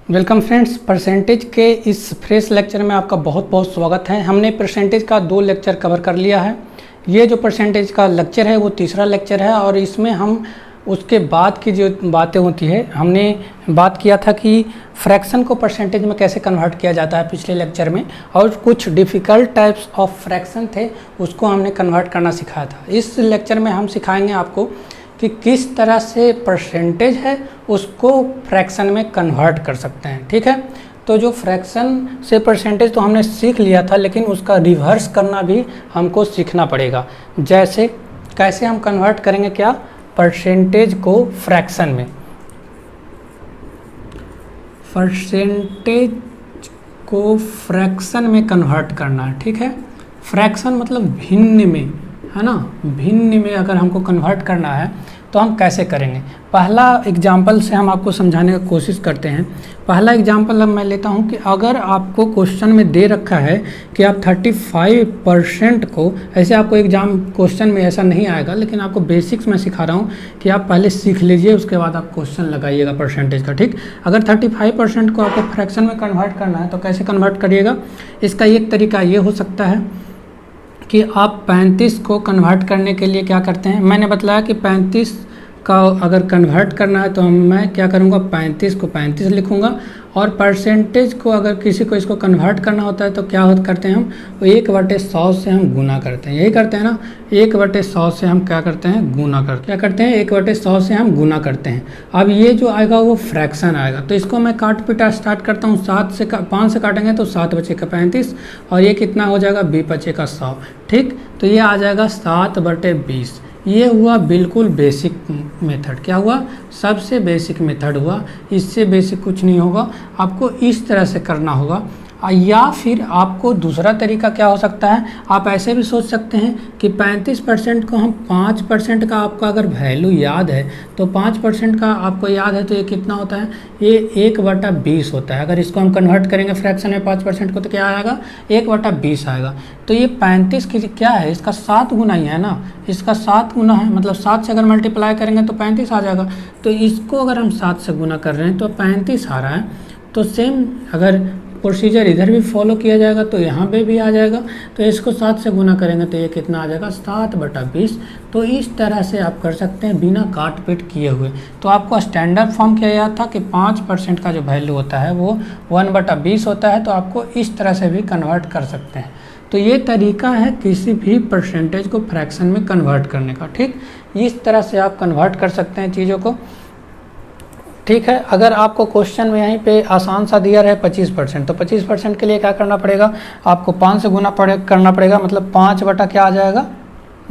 Welcome friends, percentage के इस fresh lecture में आपका बहुत बहुत स्वागत है। हमने परसेंटेज का 2 लेक्चर कवर कर लिया है। ये जो परसेंटेज का लेक्चर है वो तीसरा लेक्चर है और इसमें हम उसके बाद की जो बातें होती है, हमने बात किया था कि फ्रैक्शन को परसेंटेज में कैसे कन्वर्ट किया जाता है पिछले लेक्चर में, और कुछ डिफ़िकल्ट टाइप्स ऑफ फ्रैक्शन थे उसको हमने कन्वर्ट करना सिखाया था। इस लेक्चर में हम सिखाएंगे आपको कि किस तरह से परसेंटेज है उसको फ्रैक्शन में कन्वर्ट कर सकते हैं। ठीक है, तो जो फ्रैक्शन से परसेंटेज तो हमने सीख लिया था, लेकिन उसका रिवर्स करना भी हमको सीखना पड़ेगा। जैसे कैसे हम कन्वर्ट करेंगे क्या परसेंटेज को फ्रैक्शन में, परसेंटेज को फ्रैक्शन में कन्वर्ट करना है। ठीक है, फ्रैक्शन मतलब भिन्न में, है ना, भिन्न में अगर हमको कन्वर्ट करना है तो हम कैसे करेंगे। पहला एग्जाम्पल से हम आपको समझाने की कोशिश करते हैं। पहला एग्जाम्पल अब मैं लेता हूं कि अगर आपको क्वेश्चन में दे रखा है कि आप 35% को, ऐसे आपको एग्जाम क्वेश्चन में ऐसा नहीं आएगा, लेकिन आपको बेसिक्स में सिखा रहा हूं कि आप पहले सीख लीजिए, उसके बाद आप क्वेश्चन लगाइएगा परसेंटेज का। ठीक, अगर 35% को आपको फ्रैक्शन में कन्वर्ट करना है तो कैसे कन्वर्ट करिएगा। इसका एक तरीका ये हो सकता है कि आप 35 को कन्वर्ट करने के लिए क्या करते हैं। मैंने बताया कि 35 का अगर कन्वर्ट करना है तो मैं क्या करूँगा, 35 को 35 लिखूँगा, और परसेंटेज को अगर किसी को इसको कन्वर्ट करना होता है तो क्या करते हैं हम, 1/100 से हम गुना करते हैं। यही करते हैं ना, 1/100 से हम क्या करते हैं, गुना करते हैं। क्या करते हैं, 1/100 से हम गुना करते हैं। अब ये जो आएगा वो फ्रैक्शन आएगा, तो इसको मैं काट पीटा स्टार्ट करता हूँ। 5 से काटेंगे तो 7 बचे का 35, और ये कितना हो जाएगा, 20 बचे का 100। ठीक, तो ये आ जाएगा 7/20। ये हुआ बिल्कुल बेसिक मेथड। क्या हुआ, सबसे बेसिक मेथड हुआ, इससे बेसिक कुछ नहीं होगा। आपको इस तरह से करना होगा, या फिर आपको दूसरा तरीका क्या हो सकता है, आप ऐसे भी सोच सकते हैं कि 35% को हम 5% का, आपका अगर वैल्यू याद है तो 5% का आपको याद है तो ये कितना होता है, ये 1/20 होता है। अगर इसको हम कन्वर्ट करेंगे फ्रैक्शन में 5% को तो क्या आएगा, 1/20 आएगा। तो ये 35 की क्या है, इसका 7 गुना ही है ना, इसका 7 गुना है, मतलब 7 से अगर मल्टीप्लाई करेंगे तो 35 आ जाएगा। तो इसको अगर हम 7 से गुना कर रहे हैं तो 35 आ रहा है। तो सेम अगर प्रोसीजर इधर भी फॉलो किया जाएगा तो यहाँ पे भी आ जाएगा। तो इसको 7 से गुना करेंगे तो ये कितना आ जाएगा, 7/20। तो इस तरह से आप कर सकते हैं बिना काट पीट किए हुए। तो आपको स्टैंडर्ड फॉर्म किया गया था कि 5% का जो वैल्यू होता है वो 1/20 होता है, तो आपको इस तरह से भी कन्वर्ट कर सकते हैं। तो ये तरीका है किसी भी परसेंटेज को फ्रैक्शन में कन्वर्ट करने का। ठीक, इस तरह से आप कन्वर्ट कर सकते हैं चीज़ों को। ठीक है, अगर आपको क्वेश्चन में यहीं पे आसान सा दिया है 25%, तो 25% के लिए क्या करना पड़ेगा, आपको 5 से गुना करना पड़ेगा, मतलब 5 बटा क्या आ जाएगा,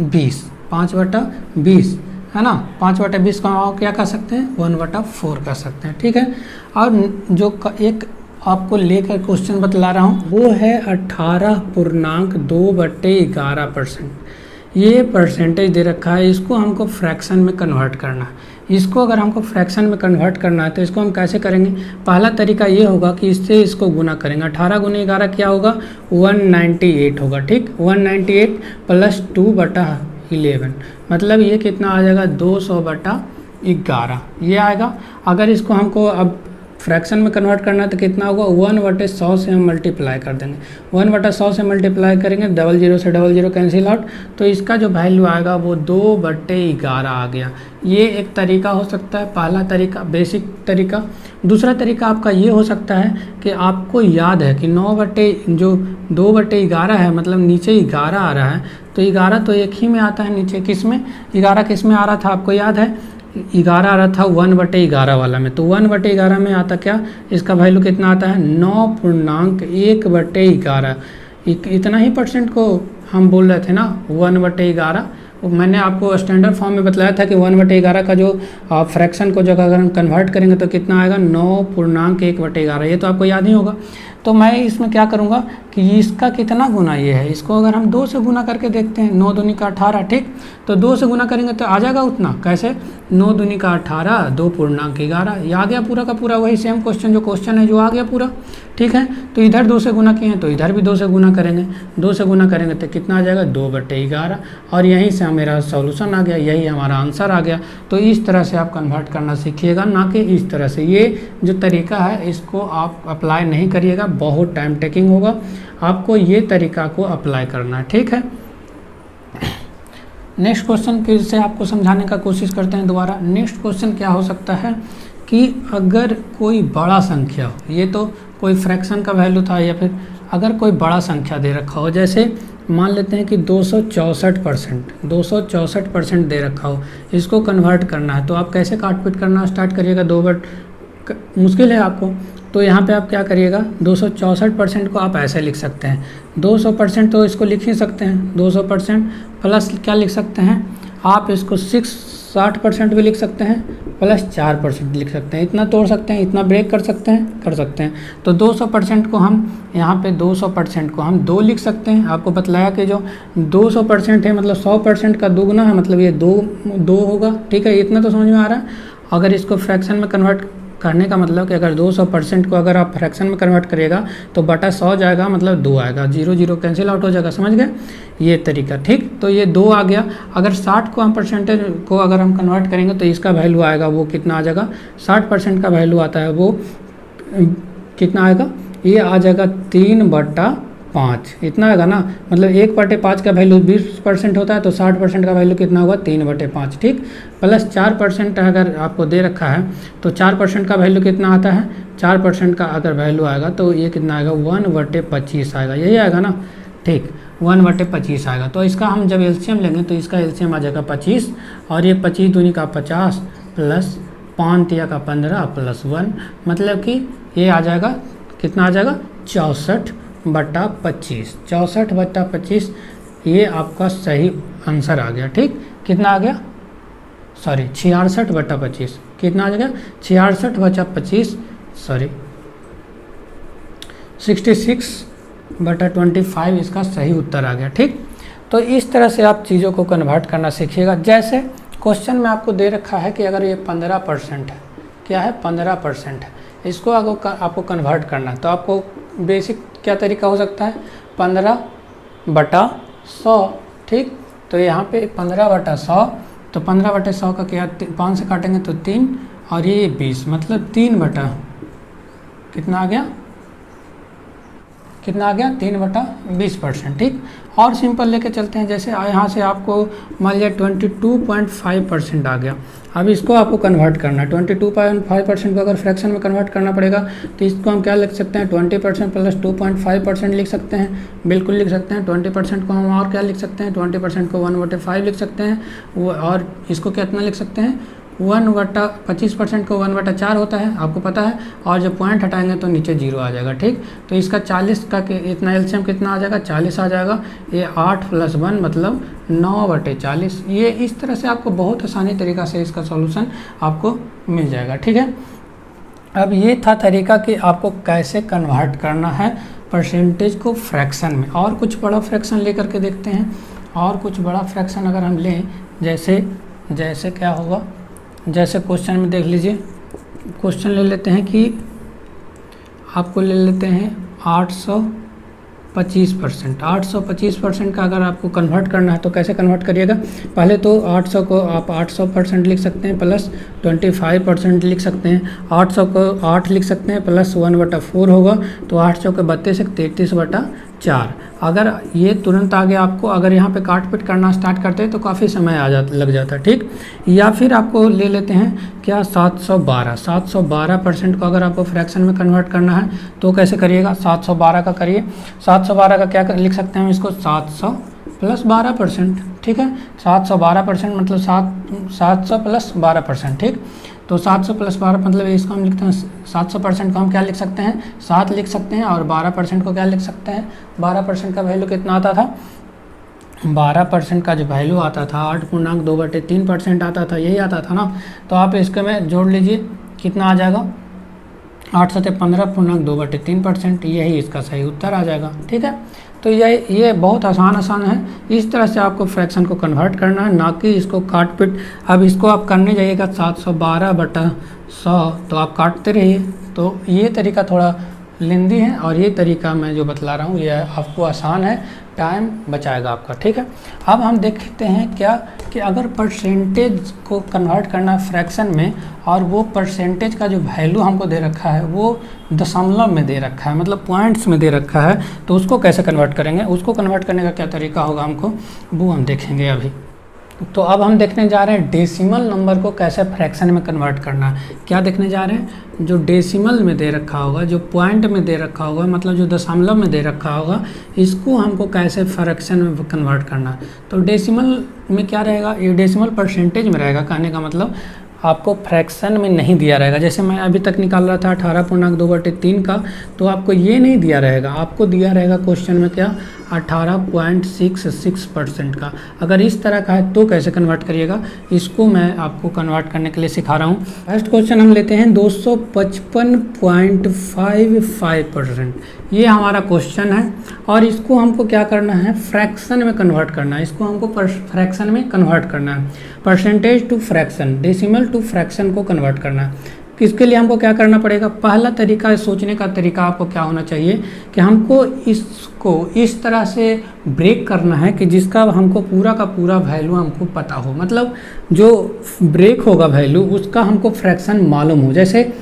20, 5/20 है ना। 5/20 को आप क्या कर सकते हैं, 1/4 कर सकते हैं। ठीक है, और जो एक आपको लेकर क्वेश्चन बतला रहा हूँ वो है 18.2/11%। ये परसेंटेज दे रखा है, इसको हमको फ्रैक्शन में कन्वर्ट करना है। इसको अगर हमको फ्रैक्शन में कन्वर्ट करना है तो इसको हम कैसे करेंगे। पहला तरीका ये होगा कि इससे इसको गुना करेंगे। 18 × 11 क्या होगा, 198 होगा। ठीक, 198 + 2/11, मतलब ये कितना आ जाएगा, 200/11 ये आएगा। अगर इसको हमको अब फ्रैक्शन में कन्वर्ट करना है तो कितना होगा, 1/100 से हम मल्टीप्लाई कर देंगे। 1/100 से मल्टीप्लाई करेंगे, 00 से 00 कैंसिल आउट, तो इसका जो वैल्यू आएगा वो 2/11 आ गया। ये एक तरीका हो सकता है, पहला तरीका, बेसिक तरीका। दूसरा तरीका आपका ये हो सकता है कि आपको याद है कि 2/11 है, मतलब नीचे 11 आ रहा है, तो 11 तो एक ही में आता है नीचे, किस में, 11 किस में आ रहा था आपको याद है, 11 आ रहा था 1/11 वाला में। तो 1/11 में आता क्या, इसका वैल्यू कितना आता है, 9.1/11। इतना ही परसेंट को हम बोल रहे थे ना, 1/11। मैंने आपको स्टैंडर्ड फॉर्म में बताया था कि 1/11 का जो फ्रैक्शन को जब अगर हम कन्वर्ट करेंगे तो कितना आएगा, 9.1/11। ये तो आपको याद ही होगा। तो मैं इसमें क्या करूँगा कि इसका कितना गुना ये है, इसको अगर हम 2 से गुना करके देखते हैं, 9 दूनी का 18, ठीक। तो 2 से गुना करेंगे तो आ जाएगा उतना, कैसे, 9 दूनी का 18, 2 पूर्णांक 11, ये आ गया पूरा का पूरा वही सेम क्वेश्चन जो क्वेश्चन है जो आ गया पूरा, ठीक है। तो इधर 2 से गुना किए हैं तो इधर भी 2 से गुना करेंगे, 2 से गुना करेंगे तो कितना आ जाएगा, 2/11, और यहीं से मेरा सॉल्यूशन आ गया, यही हमारा आंसर आ गया। तो इस तरह से आप कन्वर्ट करना सीखिएगा, ना कि इस तरह से। ये जो तरीका है इसको आप अप्लाई नहीं करिएगा, बहुत टाइम टेकिंग होगा, आपको ये तरीका को अप्लाई करना है, ठीक है। नेक्स्ट क्वेश्चन फिर से आपको समझाने का कोशिश करते हैं दोबारा। नेक्स्ट क्वेश्चन क्या हो सकता है कि अगर कोई बड़ा संख्या हो, ये तो कोई फ्रैक्शन का वैल्यू था, या फिर अगर कोई बड़ा संख्या दे रखा हो, जैसे मान लेते हैं कि 264% दे रखा हो, इसको कन्वर्ट करना है, तो आप कैसे काट पीट करना स्टार्ट करिएगा, 2 बार मुश्किल है आपको। तो यहाँ पे आप क्या करिएगा, 264% को आप ऐसे लिख सकते हैं, 200% तो इसको लिख ही सकते हैं, 200% प्लस क्या लिख सकते हैं आप, इसको 60% भी लिख सकते हैं, प्लस 4% लिख सकते हैं, इतना तोड़ सकते हैं, इतना ब्रेक कर सकते हैं। तो 200% को हम यहाँ पे 200% को हम 2 लिख सकते हैं। आपको बतलाया कि जो 200% है मतलब 100% का दोगुना है, मतलब ये 2 होगा, ठीक है। इतना तो समझ में आ रहा है। अगर इसको फ्रैक्शन में कन्वर्ट करने का मतलब कि अगर 200% को अगर आप फ्रैक्शन में कन्वर्ट करिएगा तो बटा 100 जाएगा, मतलब 2 आएगा, 0 0 कैंसिल आउट हो जाएगा, समझ गए ये तरीका, ठीक। तो ये 2 आ गया। अगर 60 को हम परसेंटेज को अगर हम कन्वर्ट करेंगे तो इसका वैल्यू आएगा, वो कितना आ जाएगा, 60% का वैल्यू आता है, वो कितना आएगा, ये आ जाएगा 3/5, इतना आएगा ना। मतलब 1/5 का वैल्यू 20% होता है, तो 60% का वैल्यू कितना होगा, 3/5, ठीक। प्लस 4% अगर आपको दे रखा है तो 4% का वैल्यू कितना आता है, 4% का अगर वैल्यू आएगा तो ये कितना आएगा, 1/25 आएगा, यही आएगा ना, ठीक, 1/25 आएगा। तो इसका हम जब एलसीएम लेंगे तो इसका एलसीएम आ जाएगा 25, और ये 25 दूनी का 50 प्लस 5 तिया का 15 प्लस 1, मतलब कि ये आ जाएगा, कितना आ जाएगा, 64/25, 64/25, ये आपका सही आंसर आ गया, ठीक। कितना आ गया, सॉरी 66/25, कितना आ जाएगा, 66/25, सॉरी 66/25 इसका सही उत्तर आ गया, ठीक। तो इस तरह से आप चीज़ों को कन्वर्ट करना सीखिएगा। जैसे क्वेश्चन में आपको दे रखा है कि अगर ये 15% है, क्या है, 15% है, इसको आपको कन्वर्ट करना है, तो आपको बेसिक क्या तरीका हो सकता है, 15/100, ठीक। तो यहाँ पे 15/100, तो 15/100 का क्या, 5 से काटेंगे तो 3, और ये 20, मतलब 3/कितना आ गया, 3/20%, ठीक। और सिंपल लेके चलते हैं, जैसे यहाँ से आपको मान लिया 22.5% आ गया। अब इसको आपको कन्वर्ट करना है, 22.5% को अगर फ्रैक्शन में कन्वर्ट करना पड़ेगा तो इसको हम क्या लिख सकते हैं, 20% प्लस 2.5% लिख सकते हैं, बिल्कुल लिख सकते हैं। 20% को हम और क्या लिख सकते हैं, 20% को 1/5 लिख सकते हैं, वो, और इसको कितना लिख सकते हैं, 1/25% को 1/4 होता है, आपको पता है, और जब पॉइंट हटाएंगे तो नीचे 0 आ जाएगा, ठीक। तो इसका 40 का इतना एलसीएम कितना आ जाएगा, 40 आ जाएगा, ये 8 + 1 मतलब 9/40। ये इस तरह से आपको बहुत आसानी तरीका से इसका सॉल्यूशन आपको मिल जाएगा, ठीक है। अब ये था तरीका कि आपको कैसे कन्वर्ट करना है परसेंटेज को फ्रैक्शन में। और कुछ बड़ा फ्रैक्शन लेकर के देखते हैं, और कुछ बड़ा फ्रैक्शन अगर हम लें, जैसे क्या होगा, जैसे क्वेश्चन में देख लीजिए, क्वेश्चन ले लेते हैं कि आपको ले लेते हैं 825%। 825% का अगर आपको कन्वर्ट करना है तो कैसे कन्वर्ट करिएगा, पहले तो 800 को आप 800% लिख सकते हैं, प्लस 25% लिख सकते हैं। 800 को 8 लिख सकते हैं, प्लस 1/4 होगा, तो 800 के 32 33/4। अगर ये तुरंत आ गया आपको, अगर यहाँ पे काट पीट करना स्टार्ट करते हैं तो काफ़ी समय लग जाता है, ठीक। या फिर आपको ले लेते हैं क्या, 712% को अगर आपको फ्रैक्शन में कन्वर्ट करना है तो कैसे करिएगा, 712 का करिए। 712 का क्या लिख सकते हैं हम इसको, 700 + 12%, ठीक है। 712% मतलब 700 + 12%, ठीक। तो 700 + 12 मतलब इसको हम लिखते हैं, 700% को हम क्या लिख सकते हैं, 7 लिख सकते हैं, और 12% को क्या लिख सकते हैं, 12% का वैल्यू कितना आता था, 12% का जो वैल्यू आता था 8.2/3% आता था, यही आता था ना। तो आप इसके में जोड़ लीजिए, कितना आ जाएगा, 8 सतह 15.2/3%, यही इसका सही उत्तर आ जाएगा। ठीक है, तो ये बहुत आसान है। इस तरह से आपको फ्रैक्शन को कन्वर्ट करना है, ना कि इसको काट पीट। अब इसको आप करने जाइएगा 712/100, तो आप काटते रहिए। तो ये तरीका थोड़ा लेंदी है, और ये तरीका मैं जो बतला रहा हूँ ये आपको आसान है, टाइम बचाएगा आपका। ठीक है, अब हम देखते हैं क्या कि अगर परसेंटेज को कन्वर्ट करना है फ्रैक्शन में, और वो परसेंटेज का जो वैल्यू हमको दे रखा है वो दशमलव में दे रखा है, मतलब पॉइंट्स में दे रखा है, तो उसको कैसे कन्वर्ट करेंगे, उसको कन्वर्ट करने का क्या तरीका होगा हमको, वो हम देखेंगे अभी। तो अब हम देखने जा रहे हैं डेसिमल नंबर को कैसे फ्रैक्शन में कन्वर्ट करना है। क्या देखने जा रहे हैं, जो डेसिमल में दे रखा होगा, जो पॉइंट में दे रखा होगा, मतलब जो दशमलव में दे रखा होगा, इसको हमको कैसे फ्रैक्शन में कन्वर्ट करना है। तो डेसिमल में क्या रहेगा, ये डेसिमल परसेंटेज में रहेगा। कहने का मतलब आपको फ्रैक्शन में नहीं दिया रहेगा। जैसे मैं अभी तक निकाल रहा था 18.2/3 का, तो आपको ये नहीं दिया रहेगा, आपको दिया रहेगा क्वेश्चन में क्या 18.66% का। अगर इस तरह का है तो कैसे कन्वर्ट करिएगा, इसको मैं आपको कन्वर्ट करने के लिए सिखा रहा हूँ। फर्स्ट क्वेश्चन हम लेते हैं 255.55%, ये हमारा क्वेश्चन है, और इसको हमको क्या करना है, फ्रैक्शन में कन्वर्ट करना है। इसको हमको फ्रैक्शन में कन्वर्ट करना है, percentage to fraction, decimal to fraction को कन्वर्ट करना है। इसके लिए हमको क्या करना पड़ेगा, पहला तरीका, सोचने का तरीका आपको क्या होना चाहिए कि हमको इसको इस तरह से ब्रेक करना है कि जिसका हमको पूरा का पूरा वैल्यू हमको पता हो, मतलब जो ब्रेक होगा वैल्यू उसका हमको फ्रैक्शन मालूम हो। जैसे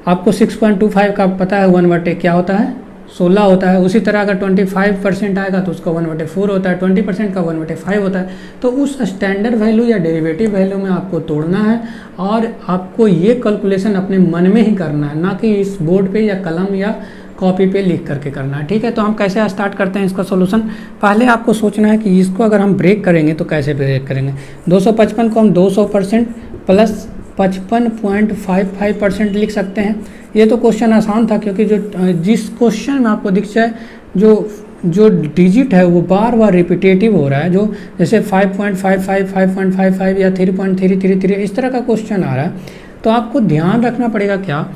आपको 6.25 का पता है, 1/, क्या होता है 16 होता है। उसी तरह अगर 25% आएगा तो उसका 1/4 होता है, 20% का 1/5 होता है। तो उस स्टैंडर्ड वैल्यू या डेरिवेटिव वैल्यू में आपको तोड़ना है, और आपको ये कैलकुलेशन अपने मन में ही करना है, ना कि इस बोर्ड पे या कलम या कॉपी पे लिख करके करना है। ठीक है, तो हम कैसे स्टार्ट करते हैं इसका सोल्यूशन। पहले आपको सोचना है कि इसको अगर हम ब्रेक करेंगे तो कैसे ब्रेक करेंगे। 255 को हम 200% प्लस 55.55% लिख सकते हैं। ये तो क्वेश्चन आसान था, क्योंकि जिस क्वेश्चन में आपको दिख जाए जो डिजिट है वो बार बार रिपीटेटिव हो रहा है, जो जैसे 5.55, 5.55 या 3.333 इस तरह का क्वेश्चन आ रहा है, तो आपको ध्यान रखना पड़ेगा क्या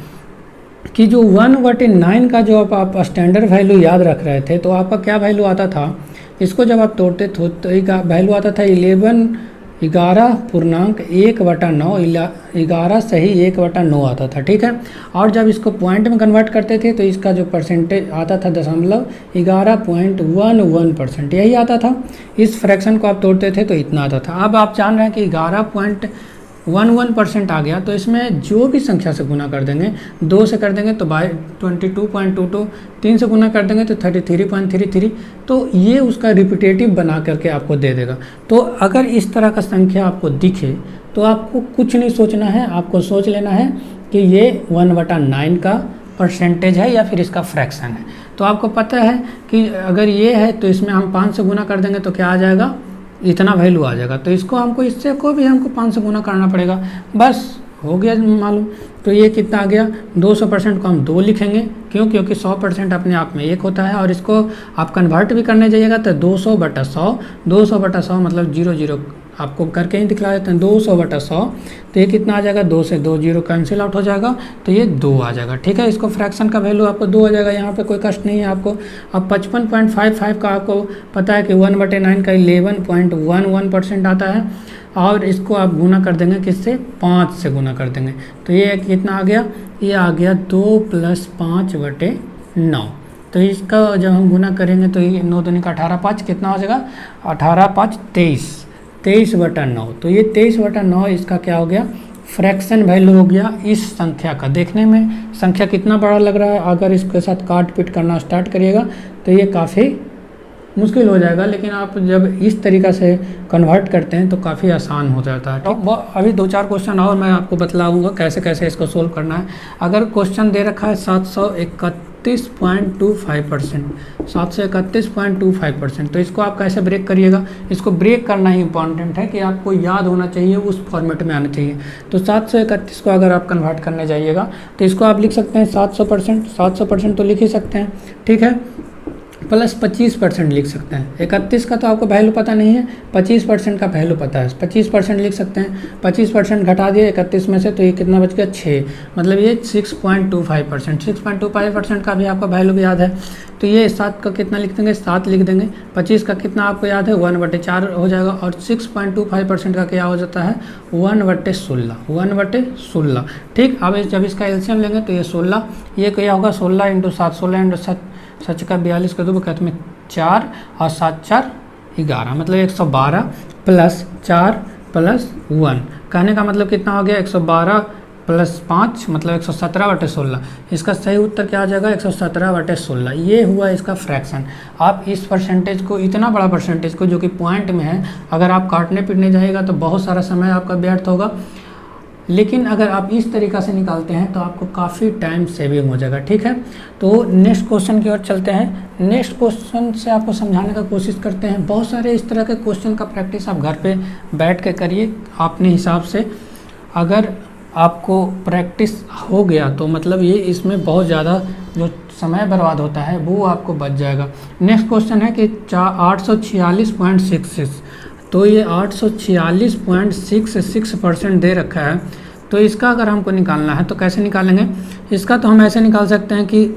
कि जो 1/9 का जो आप स्टैंडर्ड वैल्यू याद रख रहे थे, तो आपका क्या वैल्यू आता था, इसको जब आप तोड़ते थे तो एक वैल्यू आता था 11.1/9, 11 सही 1/9 आता था। ठीक है, और जब इसको पॉइंट में कन्वर्ट करते थे तो इसका जो परसेंटेज आता था दशमलव 11.11%, यही आता था। इस फ्रैक्शन को आप तोड़ते थे तो इतना आता था। अब आप जान रहे हैं कि 11.11% आ गया, तो इसमें जो भी संख्या से गुना कर देंगे, 2 से कर देंगे तो 22.22, 3 से गुना कर देंगे तो 33.33, तो ये उसका रिपीटेटिव बना करके आपको दे देगा। तो अगर इस तरह का संख्या आपको दिखे तो आपको कुछ नहीं सोचना है, आपको सोच लेना है कि ये 1/9 का परसेंटेज है या फिर इसका फ्रैक्शन है। तो आपको पता है कि अगर ये है तो इसमें हम 5 से गुना कर देंगे तो क्या आ जाएगा, इतना वैल्यू आ जाएगा। तो इसको हमको इससे को भी हमको 5 से गुना करना पड़ेगा, बस हो गया मालूम। तो ये कितना आ गया, 200% को हम 2 लिखेंगे, क्यों, क्योंकि 100% अपने आप में 1 होता है। और इसको आप कन्वर्ट भी करने जाइएगा तो 200/100, 200/100 मतलब 0 आपको करके ही दिखला देते हैं, 200/100। तो ये कितना आ जाएगा, 2 से 2 0 कैंसिल आउट हो जाएगा, तो ये 2 आ जाएगा। ठीक है, इसको फ्रैक्शन का वैल्यू आपको 2 आ जाएगा, यहाँ पे कोई कष्ट नहीं है आपको। अब 55.55 का आपको पता है कि 1/9 का 11.11% आता है, और इसको आप गुना कर देंगे किससे, 5 से गुना कर देंगे, तो ये कितना आ गया, ये आ गया 2 + 5/9। तो इसका जब हम गुना करेंगे तो ये 9 दूनी का 18, 5 कितना हो जाएगा, 18 × 5 23, 23/9। तो ये 23/9 इसका क्या हो गया, फ्रैक्शन वैल्यू हो गया इस संख्या का। देखने में संख्या कितना बड़ा लग रहा है, अगर इसके साथ काट पीट करना स्टार्ट करिएगा तो ये काफ़ी मुश्किल हो जाएगा, लेकिन आप जब इस तरीक़ा से कन्वर्ट करते हैं तो काफ़ी आसान हो जाता है। तो अभी 2-4 क्वेश्चन और मैं आपको बतलाऊंगा कैसे कैसे इसको सोल्व करना है। अगर क्वेश्चन दे रखा है 731.25%, 731.25%, तो इसको आप कैसे ब्रेक करिएगा, इसको ब्रेक करना ही इंपॉर्टेंट है कि आपको याद होना चाहिए, उस फॉर्मेट में आना चाहिए। तो 731 को अगर आप कन्वर्ट करने जाइएगा तो इसको आप लिख सकते हैं 700%, 700% तो लिख ही सकते हैं। ठीक है, प्लस 25% लिख सकते हैं। 31 का तो आपको वैल्यू पता नहीं है, 25% का वैल्यू पता है, 25% लिख सकते हैं। 25% घटा दिए 31 में से तो ये कितना बच गया 6, मतलब ये 6.25%। 6.25% का भी आपका वैल्यू भी याद है, तो ये 7 का कितना लिख देंगे, 7 लिख देंगे। 25 का कितना आपको याद है, 1/4 हो जाएगा। और 6.25% का क्या हो जाता है, 1/16, 1/16। ठीक, अब जब इसका एलसीएम लेंगे तो ये 16, ये क्या होगा 16 × 7, 16 × 7 सच का 42 कर दो कहते में 4 और 7 4 11, मतलब 112 प्लस 4 प्लस 1, कहने का मतलब कितना हो गया 112 प्लस 5 मतलब 117/16। इसका सही उत्तर क्या आ जाएगा 117/16। ये हुआ इसका फ्रैक्शन। आप इस परसेंटेज को, इतना बड़ा परसेंटेज को जो कि पॉइंट में है, अगर आप काटने पीटने जाइएगा तो बहुत सारा समय आपका व्यर्थ होगा, लेकिन अगर आप इस तरीक़ा से निकालते हैं तो आपको काफ़ी टाइम सेविंग हो जाएगा। ठीक है, तो नेक्स्ट क्वेश्चन की ओर चलते हैं। नेक्स्ट क्वेश्चन से आपको समझाने का कोशिश करते हैं। बहुत सारे इस तरह के क्वेश्चन का प्रैक्टिस आप घर पे बैठ के करिए अपने हिसाब से। अगर आपको प्रैक्टिस हो गया तो मतलब ये इसमें बहुत ज़्यादा जो समय बर्बाद होता है वो आपको बच जाएगा। नेक्स्ट क्वेश्चन है कि 846.66, तो ये 846.66% दे रखा है। तो इसका अगर हमको निकालना है तो कैसे निकालेंगे, इसका तो हम ऐसे निकाल सकते हैं कि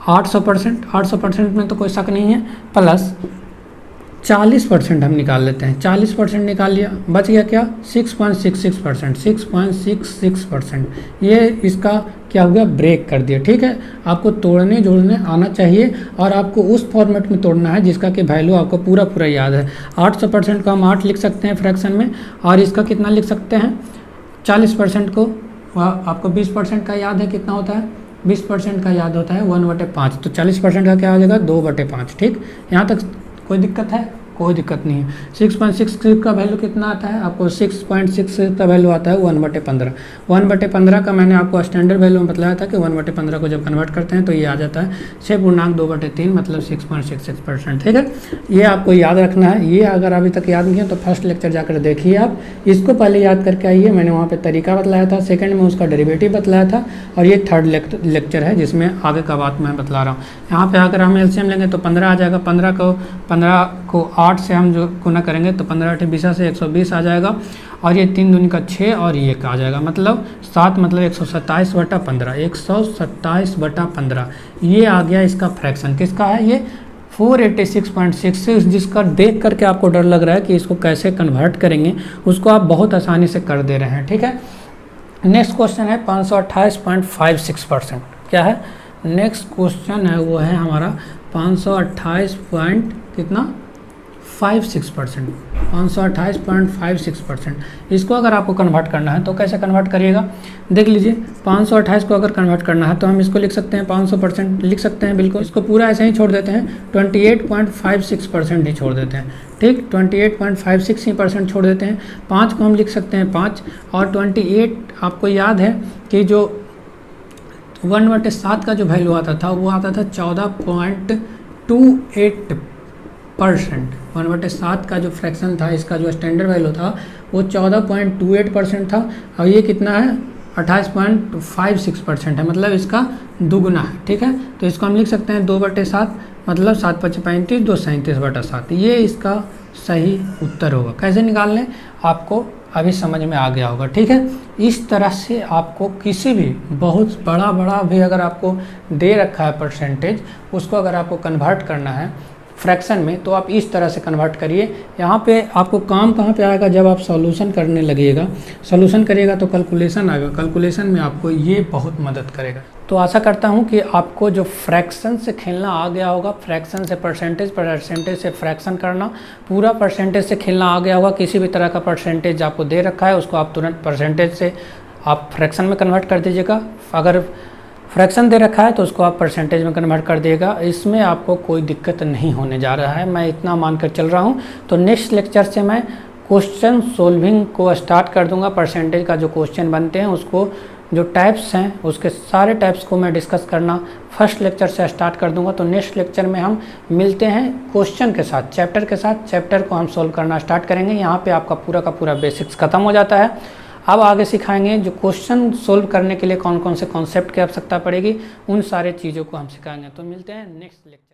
800% में तो कोई शक नहीं है, प्लस 40% हम निकाल लेते हैं। 40% निकाल लिया, बच गया क्या 6.66%, 6.66%। ये इसका क्या हो गया, ब्रेक कर दिया। ठीक है, आपको तोड़ने जोड़ने आना चाहिए और आपको उस फॉर्मेट में तोड़ना है जिसका कि वैल्यू आपको पूरा पूरा याद है। 800% को हम 8 लिख सकते हैं फ्रैक्शन में, और इसका कितना लिख सकते हैं 40% को, आपको 20% का याद है कितना होता है, 20% का याद होता है 1/5, तो 40% का क्या हो जाएगा 2/5। ठीक, यहाँ तक कोई दिक्कत है, कोई दिक्कत नहीं है। 6.66 का वैल्यू कितना आता है आपको, 6.66 का वैल्यू आता है 1/15। 1/15 का मैंने आपको स्टैंडर्ड वैल्यू में बताया था कि 1/15 को जब कन्वर्ट करते हैं तो ये आ जाता है 6.2/3 मतलब 6.66%। ठीक है, ये आपको याद रखना है। ये अगर अभी तक याद नहीं है तो फर्स्ट लेक्चर जाकर देखिए आप, इसको पहले याद करके आइए। मैंने वहाँ पर तरीका बतलाया था, सेकेंड में उसका डेरिवेटिव बतलाया था, और ये थर्ड लेक्चर है जिसमें आगे का बात मैं बतला रहा हूँ। यहाँ पर अगर हम एलसीएम लेंगे तो 15 आ जाएगा। 15 को 8 से हम जो गुना करेंगे तो 15×8 से 120 आ जाएगा, और ये 3 दूनी का 6 और ये का आ जाएगा मतलब 7, मतलब 127/15, 127/15। ये आ गया इसका फ्रैक्शन। किसका है ये 486.66, जिसका देख करके आपको डर लग रहा है कि इसको कैसे कन्वर्ट करेंगे, उसको आप बहुत आसानी से कर दे रहे हैं। ठीक है, नेक्स्ट क्वेश्चन है 528.56%। क्या है नेक्स्ट क्वेश्चन है, वो है हमारा 528 कितना 56%, 528.56%। इसको अगर आपको कन्वर्ट करना है तो कैसे कन्वर्ट करिएगा, देख लीजिए। 528 को अगर कन्वर्ट करना है तो हम इसको लिख सकते हैं 500% लिख सकते हैं, बिल्कुल। इसको पूरा ऐसे ही छोड़ देते हैं, 28.56% ही छोड़ देते हैं। ठीक, 28.56% छोड़ देते हैं। 5 को हम लिख सकते हैं 5, और 28 आपको याद है कि जो 1/7 का जो वैल्यू आता था वो आता था 14.28%। 1/7 का जो फ्रैक्शन था, इसका जो स्टैंडर्ड वैल्यू था वो 14.28% था, और ये कितना है 28.56% है, मतलब इसका दुगुना है। ठीक है, तो इसको हम लिख सकते हैं 2/7 मतलब 7×5 = 35, 2 37/7। ये इसका सही उत्तर होगा। कैसे निकाल लें आपको अभी समझ में आ गया होगा। ठीक है, इस तरह से आपको किसी भी बहुत बड़ा भी अगर आपको दे रखा है परसेंटेज, उसको अगर आपको कन्वर्ट करना है फ्रैक्शन में तो आप इस तरह से कन्वर्ट करिए। यहाँ पे आपको काम कहाँ पे आएगा, जब आप सॉल्यूशन करने लगिएगा, सॉल्यूशन करिएगा तो कैलकुलेशन आएगा, कैलकुलेशन में आपको ये बहुत मदद करेगा। तो आशा करता हूँ कि आपको जो फ्रैक्शन से खेलना आ गया होगा, फ्रैक्शन से परसेंटेज, परसेंटेज से फ्रैक्शन करना, पूरा परसेंटेज से खेलना आ गया होगा। किसी भी तरह का परसेंटेज आपको दे रखा है उसको आप तुरंत परसेंटेज से आप फ्रैक्शन में कन्वर्ट कर दीजिएगा। अगर फ्रैक्शन दे रखा है तो उसको आप परसेंटेज में कन्वर्ट कर दिएगा। इसमें आपको कोई दिक्कत नहीं होने जा रहा है, मैं इतना मानकर चल रहा हूँ। तो नेक्स्ट लेक्चर से मैं क्वेश्चन सोल्विंग को स्टार्ट कर दूंगा। परसेंटेज का जो क्वेश्चन बनते हैं उसको, जो टाइप्स हैं उसके सारे टाइप्स को मैं डिस्कस करना फर्स्ट लेक्चर से स्टार्ट कर दूंगा। तो नेक्स्ट लेक्चर में हम मिलते हैं क्वेश्चन के साथ, चैप्टर के साथ। चैप्टर को हम सोल्व करना स्टार्ट करेंगे। यहाँ पे आपका पूरा का पूरा बेसिक्स खत्म हो जाता है। अब आगे सिखाएंगे जो क्वेश्चन सोल्व करने के लिए कौन कौन से कॉन्सेप्ट की आवश्यकता पड़ेगी, उन सारे चीज़ों को हम सिखाएंगे। तो मिलते हैं नेक्स्ट लेक्चर।